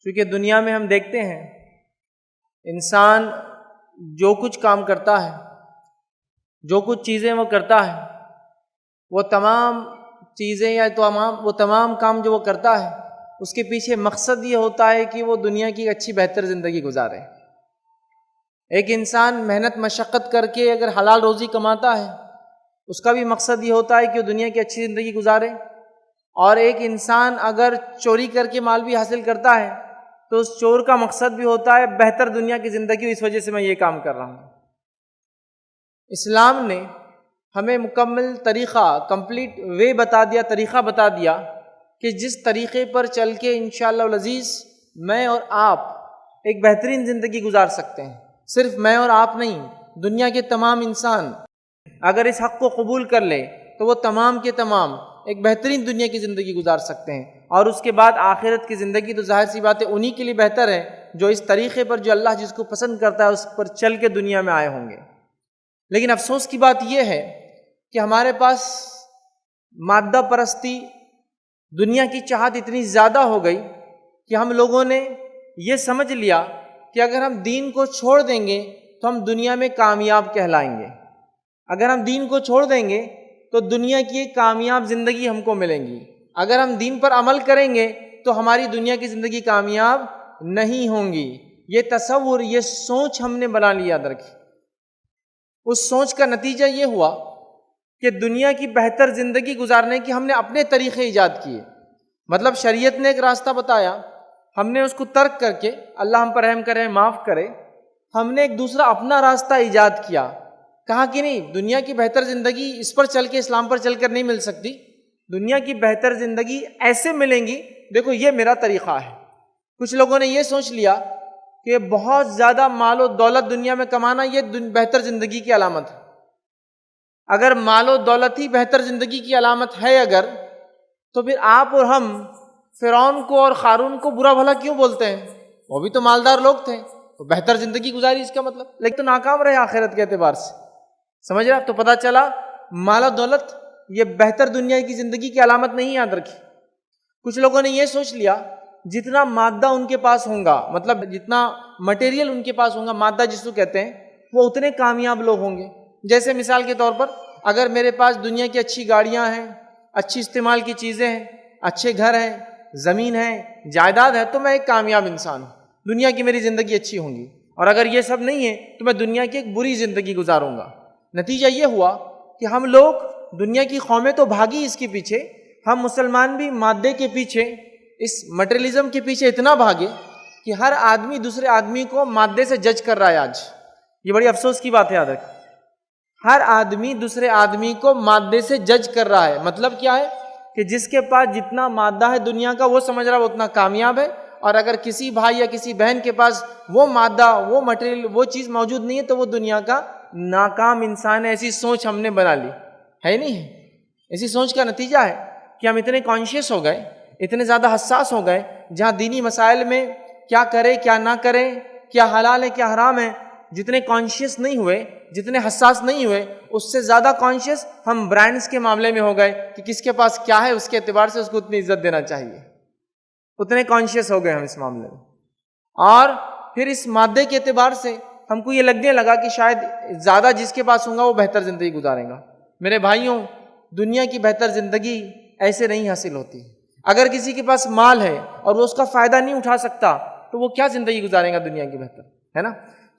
چونکہ دنیا میں ہم دیکھتے ہیں انسان جو کچھ کام کرتا ہے، جو کچھ چیزیں وہ کرتا ہے، وہ تمام چیزیں یا وہ تمام کام جو وہ کرتا ہے اس کے پیچھے مقصد یہ ہوتا ہے کہ وہ دنیا کی اچھی بہتر زندگی گزارے۔ ایک انسان محنت مشقت کر کے اگر حلال روزی کماتا ہے اس کا بھی مقصد یہ ہوتا ہے کہ وہ دنیا کی اچھی زندگی گزارے، اور ایک انسان اگر چوری کر کے مال بھی حاصل کرتا ہے تو اس چور کا مقصد بھی ہوتا ہے بہتر دنیا کی زندگی، اس وجہ سے میں یہ کام کر رہا ہوں۔ اسلام نے ہمیں مکمل طریقہ، کمپلیٹ وے بتا دیا، طریقہ بتا دیا کہ جس طریقے پر چل کے انشاءاللہ العزیز میں اور آپ ایک بہترین زندگی گزار سکتے ہیں۔ صرف میں اور آپ نہیں، دنیا کے تمام انسان اگر اس حق کو قبول کر لے تو وہ تمام کے تمام ایک بہترین دنیا کی زندگی گزار سکتے ہیں، اور اس کے بعد آخرت کی زندگی تو ظاہر سی بات ہے انہی کے لیے بہتر ہے جو اس طریقے پر، جو اللہ جس کو پسند کرتا ہے اس پر چل کے دنیا میں آئے ہوں گے۔ لیکن افسوس کی بات یہ ہے کہ ہمارے پاس مادہ پرستی، دنیا کی چاہت اتنی زیادہ ہو گئی کہ ہم لوگوں نے یہ سمجھ لیا کہ اگر ہم دین کو چھوڑ دیں گے تو ہم دنیا میں کامیاب کہلائیں گے، اگر ہم دین کو چھوڑ دیں گے تو دنیا کی ایک کامیاب زندگی ہم کو ملیں گی، اگر ہم دین پر عمل کریں گے تو ہماری دنیا کی زندگی کامیاب نہیں ہوں گی۔ یہ تصور، یہ سوچ ہم نے بنا لی، یاد رکھی۔ اس سوچ کا نتیجہ یہ ہوا کہ دنیا کی بہتر زندگی گزارنے کی ہم نے اپنے طریقے ایجاد کیے۔ مطلب شریعت نے ایک راستہ بتایا، ہم نے اس کو ترک کر کے، اللہ ہم پر رحم کرے، معاف کرے، ہم نے ایک دوسرا اپنا راستہ ایجاد کیا۔ کہا کہ نہیں، دنیا کی بہتر زندگی اس پر چل کے، اسلام پر چل کر نہیں مل سکتی، دنیا کی بہتر زندگی ایسے ملیں گی، دیکھو یہ میرا طریقہ ہے۔ کچھ لوگوں نے یہ سوچ لیا کہ بہت زیادہ مال و دولت دنیا میں کمانا یہ بہتر زندگی کی علامت ہے۔ اگر مال و دولت ہی بہتر زندگی کی علامت ہے اگر، تو پھر آپ اور ہم فرعون کو اور قارون کو برا بھلا کیوں بولتے ہیں؟ وہ بھی تو مالدار لوگ تھے، تو بہتر زندگی گزاری اس کا مطلب، لیکن تو ناکام رہے آخرت کے اعتبار سے۔ سمجھ رہا؟ تو پتہ چلا مال و دولت یہ بہتر دنیا کی زندگی کی علامت نہیں، یاد رکھی۔ کچھ لوگوں نے یہ سوچ لیا جتنا مادہ ان کے پاس ہوگا، مطلب جتنا مٹیریل ان کے پاس ہوگا، مادہ جس کو کہتے ہیں، وہ اتنے کامیاب لوگ ہوں گے۔ جیسے مثال کے طور پر اگر میرے پاس دنیا کی اچھی گاڑیاں ہیں، اچھی استعمال کی چیزیں ہیں، اچھے گھر ہیں، زمین ہے، جائیداد ہے، تو میں ایک کامیاب انسان ہوں، دنیا کی میری زندگی اچھی ہوں گی۔ اور اگر یہ سب نہیں ہے تو میں دنیا کی ایک بری زندگی گزاروں گا۔ نتیجہ یہ ہوا کہ ہم لوگ، دنیا کی قومیں تو بھاگی اس کے پیچھے، ہم مسلمان بھی مادے کے پیچھے، اس مٹیریلزم کے پیچھے اتنا بھاگے کہ ہر آدمی دوسرے آدمی کو مادے سے جج کر رہا ہے۔ آج یہ بڑی افسوس کی بات ہے، یاد رکھ، ہر آدمی دوسرے آدمی کو مادے سے جج کر رہا ہے۔ مطلب کیا ہے کہ جس کے پاس جتنا مادہ ہے دنیا کا وہ سمجھ رہا ہے وہ اتنا کامیاب ہے، اور اگر کسی بھائی یا کسی بہن کے پاس وہ مادہ، وہ مٹیریل، وہ چیز موجود نہیں ہے تو وہ دنیا کا ناکام انسان ہے۔ ایسی سوچ ہم نے بنا لی ہے، نہیں ہے؟ ایسی سوچ کا نتیجہ ہے کہ ہم اتنے کانشیس ہو گئے، اتنے زیادہ حساس ہو گئے، جہاں دینی مسائل میں کیا کرے کیا نہ کرے، کیا حلال ہے کیا حرام ہے، جتنے کانشیس نہیں ہوئے، جتنے حساس نہیں ہوئے، اس سے زیادہ کانشیس ہم برانڈز کے معاملے میں ہو گئے کہ کس کے پاس کیا ہے، اس کے اعتبار سے اس کو اتنی عزت دینا چاہیے۔ اتنے کانشیس ہو گئے ہم اس معاملے میں، اور پھر اس مادے کے اعتبار سے ہم کو یہ لگنے لگا کہ شاید زیادہ جس کے پاس ہوگا وہ بہتر زندگی گزارے گا۔ میرے بھائیوں، دنیا کی بہتر زندگی ایسے نہیں حاصل ہوتی۔ اگر کسی کے پاس مال ہے اور وہ اس کا فائدہ نہیں اٹھا سکتا تو وہ کیا زندگی گزارے گا دنیا کی بہتر، ہے نا؟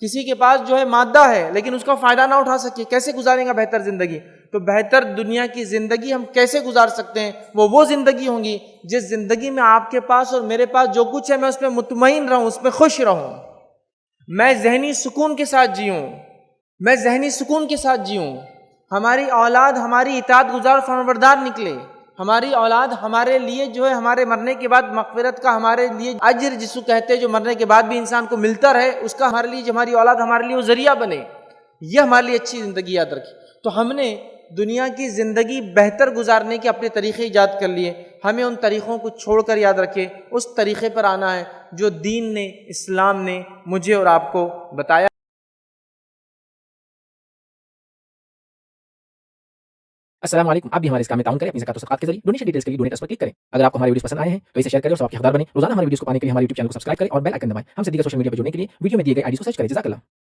کسی کے پاس جو ہے مادہ ہے لیکن اس کا فائدہ نہ اٹھا سکے، کیسے گزارے گا بہتر زندگی؟ تو بہتر دنیا کی زندگی ہم کیسے گزار سکتے ہیں؟ وہ زندگی ہوں گی جس زندگی میں آپ کے پاس اور میرے پاس جو کچھ ہے میں اس میں مطمئن رہوں، اس میں خوش رہوں، میں ذہنی سکون کے ساتھ جیوں، میں ذہنی سکون کے ساتھ جیوں، ہماری اولاد ہماری اطاعت گزار فرمانبردار نکلے، ہماری اولاد ہمارے لیے جو ہے ہمارے مرنے کے بعد مغفرت کا، ہمارے لیے اجر جس کو کہتے ہیں جو مرنے کے بعد بھی انسان کو ملتا رہے، اس کا ہمارے لیے، جو ہماری اولاد ہمارے لیے وہ ذریعہ بنے، یہ ہمارے لیے اچھی زندگی، یاد رکھیں۔ تو ہم نے دنیا کی زندگی بہتر گزارنے کے اپنے طریقے ایجاد کر لیے، ہمیں ان طریقوں کو چھوڑ کر، یاد رکھیں، اس طریقے پر آنا ہے جو دین نے، اسلام نے مجھے اور آپ کو بتایا۔ السلام علیکم. آپ بھی ہمارے اس کام میں تعاون کریں اپنی زکات و صدقات کے ذریعے. ڈونیشن ڈیٹیلز کے لیے ڈونیٹ پر کلک کریں. اگر آپ کو ہمارے ویڈیوز پسند آئے ہیں تو اسے شیئر کریں اور سب کے حقدار بنیں. روزانہ ہمارے ویڈیوز کو پانے کے لیے ہمارے یوٹیوب چینل کو سبسکرائب کریں اور بیل آئکن دبائیں. ہم سے دیگر سوشل میڈیا پر جڑنے کے لیے ویڈیو میں دیے گئے آئی ڈی کو سرچ کریں. جزاک اللہ.